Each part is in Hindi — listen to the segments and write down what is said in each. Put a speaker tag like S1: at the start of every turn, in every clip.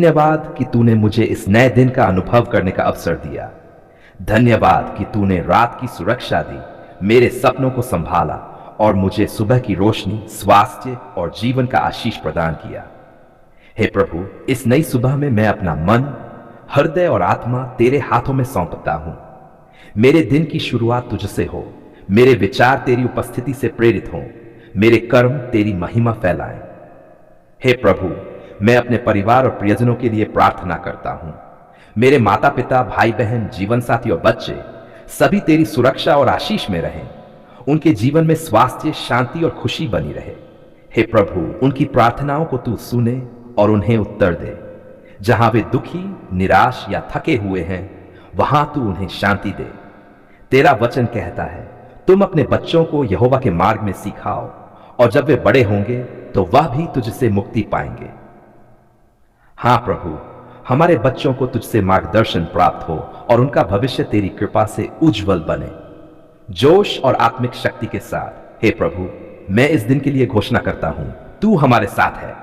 S1: धन्यवाद कि तूने मुझे इस नए दिन का अनुभव करने का अवसर दिया। धन्यवाद कि तूने रात की सुरक्षा दी, मेरे सपनों को संभाला और मुझे सुबह की रोशनी, स्वास्थ्य और जीवन का आशीष प्रदान किया। हे प्रभु, इस नई सुबह में मैं अपना मन, हृदय और आत्मा तेरे हाथों में सौंपता हूं। मेरे दिन की शुरुआत तुझसे हो, मेरे विचार तेरी उपस्थिति से प्रेरित हों, मेरे कर्म तेरी महिमा फैलाएं। हे प्रभु, मैं अपने परिवार और प्रियजनों के लिए प्रार्थना करता हूं। मेरे माता पिता, भाई बहन, जीवन साथी और बच्चे सभी तेरी सुरक्षा और आशीष में रहें। उनके जीवन में स्वास्थ्य, शांति और खुशी बनी रहे। हे प्रभु, उनकी प्रार्थनाओं को तू सुने और उन्हें उत्तर दे। जहां वे दुखी, निराश या थके हुए हैं, वहां तू उन्हें शांति दे। तेरा वचन कहता है, तुम अपने बच्चों को यहोवा के मार्ग में सिखाओ और जब वे बड़े होंगे तो वह भी तुझसे मुक्ति पाएंगे। हां प्रभु, हमारे बच्चों को तुझसे मार्गदर्शन प्राप्त हो और उनका भविष्य तेरी कृपा से उज्जवल बने। जोश और आत्मिक शक्ति के साथ हे प्रभु, मैं इस दिन के लिए घोषणा करता हूं, तू हमारे साथ है।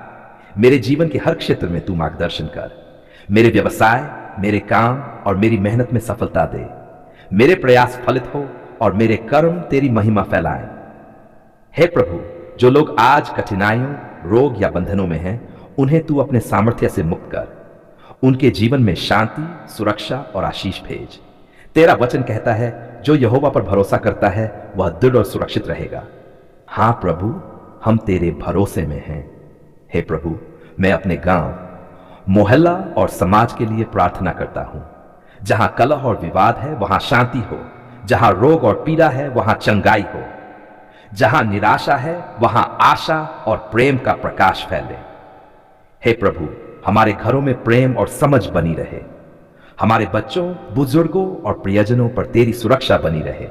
S1: मेरे जीवन के हर क्षेत्र में तू मार्गदर्शन कर। मेरे व्यवसाय, मेरे काम और मेरी मेहनत में सफलता दे। मेरे प्रयास फलित हो और मेरे कर्म तेरी महिमा फैलाएं। हे प्रभु, जो लोग आज कठिनाइयों, रोग या बंधनों में हैं, उन्हें तू अपने सामर्थ्य से मुक्त कर। उनके जीवन में शांति, सुरक्षा और आशीष भेज। तेरा वचन कहता है, जो यहोवा पर भरोसा करता है वह दृढ़ और सुरक्षित रहेगा। हां प्रभु, हम तेरे भरोसे में हैं। हे प्रभु, मैं अपने गांव, मोहल्ला और समाज के लिए प्रार्थना करता हूं। जहां कलह और विवाद है वहां शांति हो, जहां रोग और पीड़ा है वहां चंगाई हो, जहां निराशा है वहां आशा और प्रेम का प्रकाश फैले। हे प्रभु, हमारे घरों में प्रेम और समझ बनी रहे। हमारे बच्चों, बुजुर्गों और प्रियजनों पर तेरी सुरक्षा बनी रहे।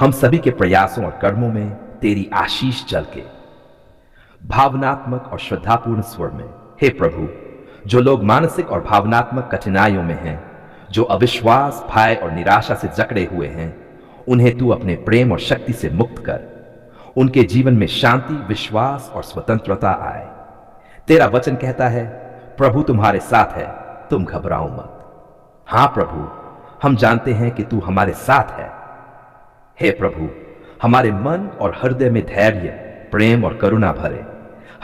S1: हम सभी के प्रयासों और कर्मों में तेरी आशीष झलके। भावनात्मक और श्रद्धापूर्ण स्वर में हे प्रभु, जो लोग मानसिक और भावनात्मक कठिनाइयों में हैं, जो अविश्वास, भय और निराशा से जकड़े हुए हैं, उन्हें तू अपने प्रेम और शक्ति से मुक्त कर। उनके जीवन में शांति, विश्वास और स्वतंत्रता आए। तेरा वचन कहता है, प्रभु तुम्हारे साथ है, तुम घबराओ मत। हां प्रभु, हम जानते हैं कि तू हमारे साथ है। हे प्रभु, हमारे मन और हृदय में धैर्य, प्रेम और करुणा भरे।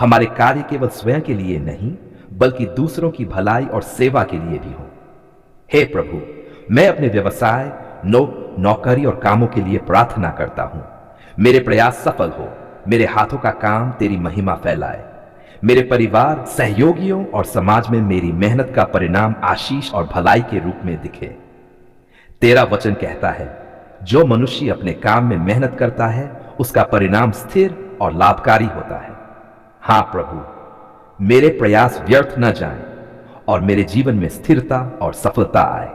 S1: हमारे कार्य केवल स्वयं के लिए नहीं, बल्कि दूसरों की भलाई और सेवा के लिए भी हो। हे प्रभु, मैं अपने व्यवसाय, नौकरी और कामों के लिए प्रार्थना करता हूं। मेरे प्रयास सफल हो, मेरे हाथों का काम तेरी महिमा फैलाए। मेरे परिवार, सहयोगियों और समाज में मेरी मेहनत का परिणाम आशीष और भलाई के रूप में दिखे। तेरा वचन कहता है, जो मनुष्य अपने काम में मेहनत करता है उसका परिणाम स्थिर और लाभकारी होता है। हां प्रभु, मेरे प्रयास व्यर्थ न जाएं और मेरे जीवन में स्थिरता और सफलता आए।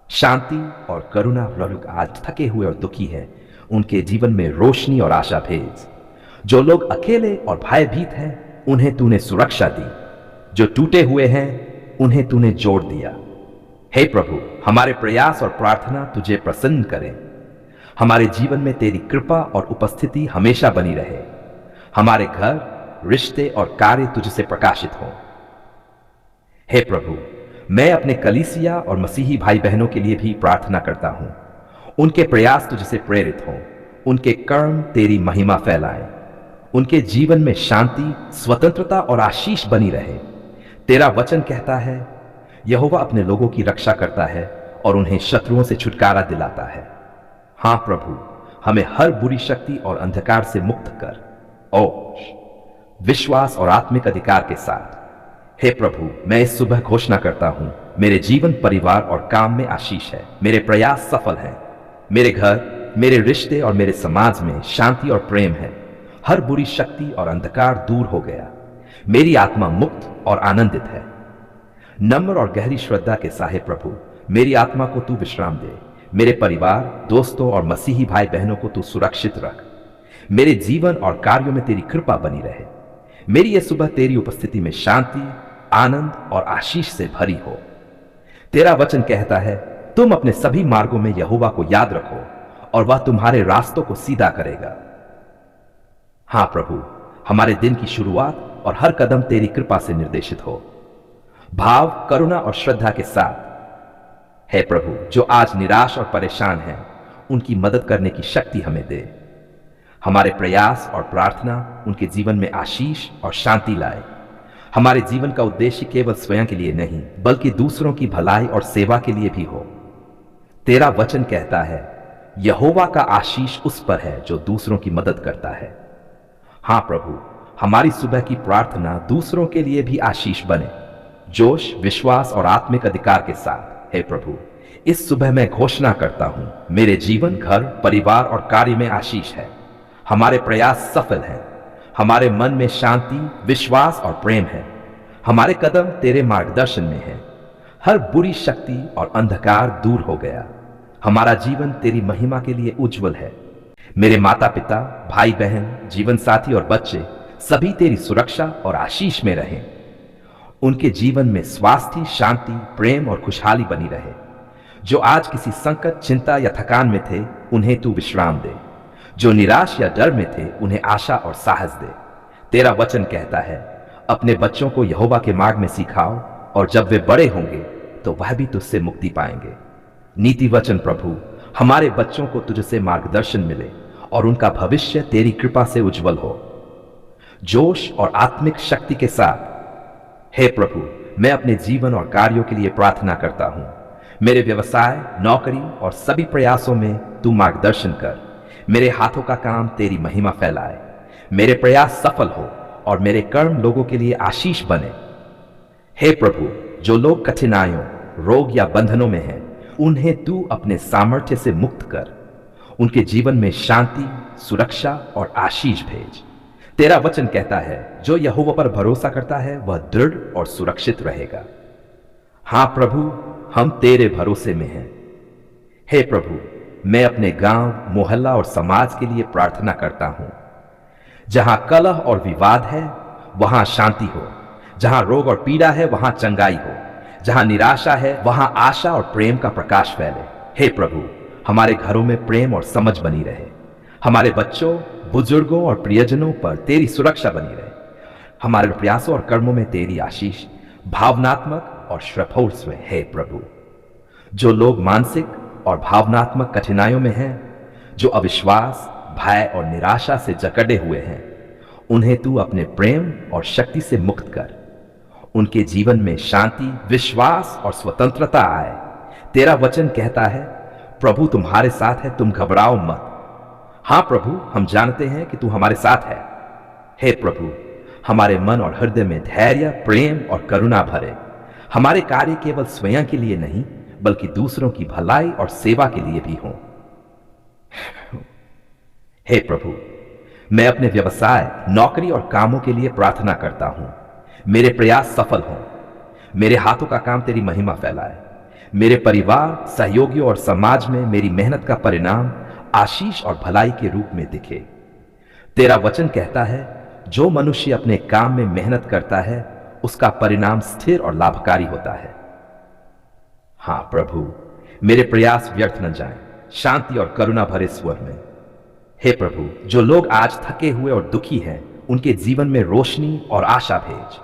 S1: शांति और करुणा, लोग आज थके हुए और दुखी हैं, उनके जीवन में रोशनी और आशा भेज। जो लोग अकेले और भयभीत हैं, उन्हें तूने सुरक्षा दी। जो टूटे हुए हैं, उन्हें तूने जोड़ दिया। हे प्रभु, हमारे प्रयास और प्रार्थना तुझे प्रसन्न करें। हमारे जीवन में तेरी कृपा और उपस्थिति हमेशा बनी रहे। हमारे घर, रिश्ते और कार्य तुझसे प्रकाशित हों। हे प्रभु, मैं अपने कलीसिया और मसीही भाई बहनों के लिए भी प्रार्थना करता हूं। उनके प्रयास तुझसे प्रेरित हों, उनके कर्म तेरी महिमा फैलाएं। उनके जीवन में शांति, स्वतंत्रता और आशीष बनी रहे। तेरा वचन कहता है, यहोवा अपने लोगों की रक्षा करता है और उन्हें शत्रुओं से छुटकारा दिलाता है। हां प्रभु, हमें हर बुरी शक्ति और अंधकार से मुक्त कर और विश्वास और आत्मिक अधिकार के साथ। हे प्रभु, मैं इस सुबह घोषणा करता हूं, मेरे जीवन, परिवार और काम में आशीष है। मेरे प्रयास सफल हैं। मेरे घर, मेरे रिश्ते और मेरे समाज में शांति और प्रेम है। हर बुरी शक्ति और अंधकार दूर हो गया। मेरी आत्मा मुक्त और आनंदित है। नम्र और गहरी श्रद्धा के साहे प्रभु, मेरी आत्मा को तू विश्राम दे। मेरे परिवार, दोस्तों और मसीही भाई बहनों को तू सुरक्षित रख। मेरे जीवन और कार्यों में तेरी कृपा बनी रहे। मेरी यह सुबह तेरी उपस्थिति में शांति, आनंद और आशीष से भरी हो। तेरा वचन कहता है, तुम अपने सभी मार्गों में यहोवा को याद रखो और वह तुम्हारे रास्तों को सीधा करेगा। हां प्रभु, हमारे दिन की शुरुआत और हर कदम तेरी कृपा से निर्देशित हो। भाव, करुणा और श्रद्धा के साथ। हे प्रभु, जो आज निराश और परेशान हैं, उनकी मदद करने की शक्ति हमें दे। हमारे प्रयास और प्रार्थना उनके जीवन में आशीष और शांति लाए। हमारे जीवन का उद्देश्य केवल स्वयं के लिए नहीं, बल्कि दूसरों की भलाई और सेवा के लिए भी हो। तेरा वचन कहता है, यहोवा का आशीष उस पर है जो दूसरों की मदद करता है। हां प्रभु, हमारी सुबह की प्रार्थना दूसरों के लिए भी आशीष बने, जोश, विश्वास और आत्मिक अधिकार के साथ। हे प्रभु, इस सुबह मैं घोषणा करता हूं, मेरे जीवन, घर, परिवार और कार्य में आशीष है। हमारे प्रयास सफल हैं। हमारे मन में शांति, विश्वास और प्रेम है। हमारे कदम तेरे मार्गदर्शन में हैं। हर बुरी शक्ति और अंधकार दूर हो गया। हमारा जीवन तेरी महिमा के लिए उज्जवल है। मेरे माता पिता, भाई बहन, जीवन साथी और बच्चे सभी तेरी सुरक्षा और आशीष में रहें। उनके जीवन में स्वास्थ्य, शांति, प्रेम और खुशहाली बनी रहे। जो आज किसी संकट, चिंता या थकान में थे, उन्हें तू विश्राम दे। जो निराश या डर में थे, उन्हें आशा और साहस दे। तेरा वचन कहता है, अपने बच्चों को यहोवा के मार्ग में सिखाओ, और जब वे बड़े होंगे तो वह भी तुझसे मुक्ति पाएंगे। नीति वचन प्रभु, हमारे बच्चों को तुझसे मार्गदर्शन मिले और उनका भविष्य तेरी कृपा से उज्जवल हो। जोश और आत्मिक शक्ति के साथ। हे प्रभु, मैं अपने जीवन और कार्यों के लिए प्रार्थना करता हूं। मेरे व्यवसाय, नौकरी और सभी प्रयासों में तू मार्गदर्शन कर। मेरे हाथों का काम तेरी महिमा फैलाए। मेरे प्रयास सफल हो और मेरे कर्म लोगों के लिए आशीष बने। हे प्रभु, जो लोग कठिनाइयों, रोग या बंधनों में हैं, उन्हें तू अपने सामर्थ्य से मुक्त कर। उनके जीवन में शांति, सुरक्षा और आशीष भेज। तेरा वचन कहता है, जो यहोवा पर भरोसा करता है वह दृढ़ और सुरक्षित रहेगा। हां प्रभु, हम तेरे भरोसे में हैं। हे प्रभु, मैं अपने गांव, मोहल्ला और समाज के लिए प्रार्थना करता हूं। जहां कलह और विवाद है, वहां शांति हो। जहां रोग और पीड़ा है, वहां चंगाई हो। जहां निराशा है, वहां आशा और प्रेम का प्रकाश फैले। हे प्रभु, हमारे घरों में प्रेम और समझ बनी रहे। हमारे बच्चों, बुजुर्गों और प्रियजनों पर तेरी सुरक्षा बनी रहे। हमारे प्रयासों और कर्मों में तेरी आशीष भावनात्मक और सफल है। प्रभु, जो लोग मानसिक और भावनात्मक कठिनाइयों में हैं, जो अविश्वास, भय और निराशा से जकड़े हुए हैं, उन्हें तू अपने प्रेम और शक्ति से मुक्त कर। उनके जीवन में शांति, विश्वास और स्वतंत्रता आए। तेरा वचन कहता है, प्रभु तुम्हारे साथ है, तुम घबराओ मत। हां प्रभु, हम जानते हैं कि तू हमारे साथ है। हे प्रभु, हमारे मन और हृदय में धैर्य, प्रेम और करुणा भरे। हमारे कार्य केवल स्वयं के लिए नहीं, बल्कि दूसरों की भलाई और सेवा के लिए भी हों। हे प्रभु, मैं अपने व्यवसाय, नौकरी और कामों के लिए प्रार्थना करता हूं। मेरे प्रयास सफल हों। मेरे हाथों का काम तेरी महिमा फैलाए। मेरे परिवार, सहयोगियों और समाज में मेरी मेहनत का परिणाम आशीष और भलाई के रूप में दिखे। तेरा वचन कहता है, जो मनुष्य अपने काम में मेहनत करता है, उसका परिणाम स्थिर और लाभकारी होता है। हां प्रभु, मेरे प्रयास व्यर्थ न जाएं, शांति और करुणा भरे स्वर में। हे प्रभु, जो लोग आज थके हुए और दुखी हैं, उनके जीवन में रोशनी और आशा भेज।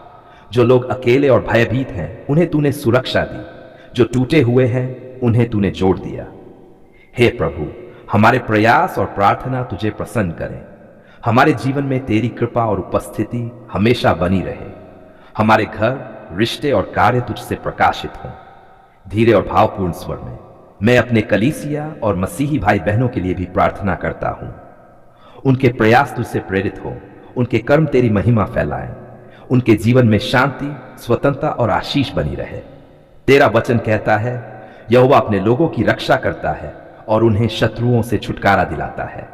S1: जो लोग अकेले और भयभीत हैं, उन्हें तूने सुरक्षा दी। जो टूटे हुए हैं, उन्हें तूने जोड़ दिया। हे प्रभु, हमारे प्रयास और प्रार्थना तुझे प्रसन्न करें। हमारे जीवन में तेरी कृपा और उपस्थिति हमेशा बनी रहे। हमारे घर, रिश्ते और कार्य तुझसे प्रकाशित हों। धीरे और भावपूर्ण स्वर में मैं अपने कलीसिया और मसीही भाई बहनों के लिए भी प्रार्थना करता हूं। उनके प्रयास तुझसे प्रेरित हो। उनके कर्म तेरी महिमा फैलाएं। उनके जीवन में शांति, स्वतंत्रता और आशीष बनी रहे। तेरा वचन कहता है, यहोवा अपने लोगों की रक्षा करता है और उन्हें शत्रुओं से छुटकारा दिलाता है।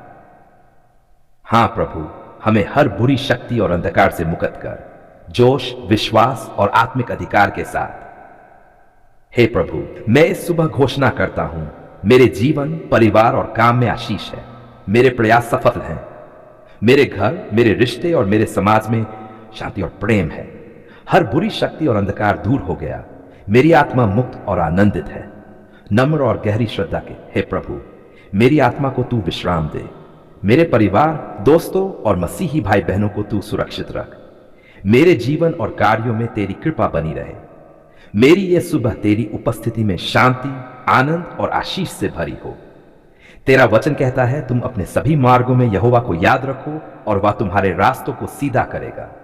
S1: हां प्रभु, हमें हर बुरी शक्ति और अंधकार से मुक्त कर, जोश, विश्वास और आत्मिक अधिकार के साथ। हे प्रभु, मैं इस सुबह घोषणा करता हूं, मेरे जीवन, परिवार और काम में आशीष है। मेरे प्रयास सफल हैं। मेरे घर, मेरे रिश्ते और मेरे समाज में शांति और प्रेम है। हर बुरी शक्ति और अंधकार दूर हो गया। मेरी आत्मा मुक्त और आनंदित है। नम्र और गहरी श्रद्धा के हे प्रभु, मेरी आत्मा को तू विश्राम दे। मेरे परिवार, दोस्तों और मसीही भाई बहनों को तू सुरक्षित रख। मेरे जीवन और कार्यों में तेरी कृपा बनी रहे। मेरी ये सुबह तेरी उपस्थिति में शांति, आनंद और आशीष से भरी हो। तेरा वचन कहता है, तुम अपने सभी मार्गों में यहोवा को याद रखो और वह तुम्हारे रास्तों को सीधा करेगा।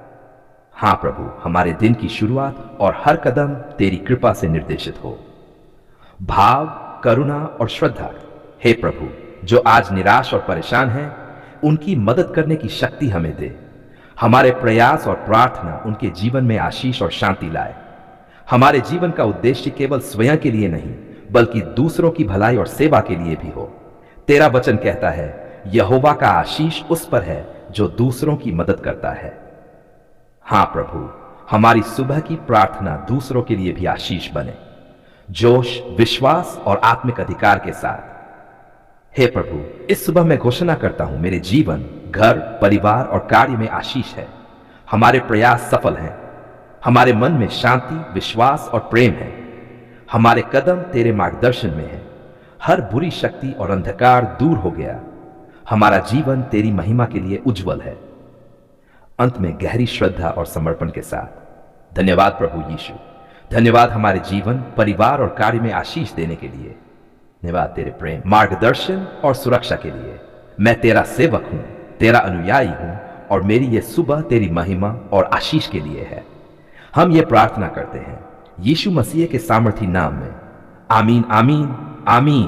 S1: हां प्रभु, हमारे दिन की शुरुआत और हर कदम तेरी कृपा से निर्देशित हो। भाव, करुणा और श्रद्धा, हे प्रभु, जो आज निराश और परेशान हैं, उनकी मदद करने की शक्ति हमें दे। हमारे प्रयास और प्रार्थना उनके जीवन में आशीष और शांति लाए। हमारे जीवन का उद्देश्य केवल स्वयं के लिए नहीं, बल्कि दूसरों की भलाई और सेवा के लिए भी हो। तेरा वचन कहता है, यहोवा का आशीष उस पर है जो दूसरों की मदद करता है। हां प्रभु, हमारी सुबह की प्रार्थना दूसरों के लिए भी आशीष बने, जोश, विश्वास और आत्मिक अधिकार के साथ। हे प्रभु, इस सुबह मैं घोषणा करता हूं, मेरे जीवन, घर, परिवार और कार्य में आशीष है। हमारे प्रयास सफल हैं। हमारे मन में शांति, विश्वास और प्रेम है। हमारे कदम तेरे मार्गदर्शन में है। हर बुरी शक्ति और अंधकार दूर हो गया। हमारा जीवन तेरी महिमा के लिए उज्जवल है। अंत में गहरी श्रद्धा और समर्पण के साथ, धन्यवाद प्रभु यीशु। धन्यवाद हमारे जीवन, परिवार और कार्य में आशीष देने के लिए। धन्यवाद तेरे प्रेम, मार्गदर्शन और सुरक्षा के लिए। मैं तेरा सेवक हूं, तेरा अनुयायी हूं और मेरी यह सुबह तेरी महिमा और आशीष के लिए है। हम ये प्रार्थना करते हैं यीशु मसीह के सामर्थी नाम में। आमीन, आमीन, आमीन।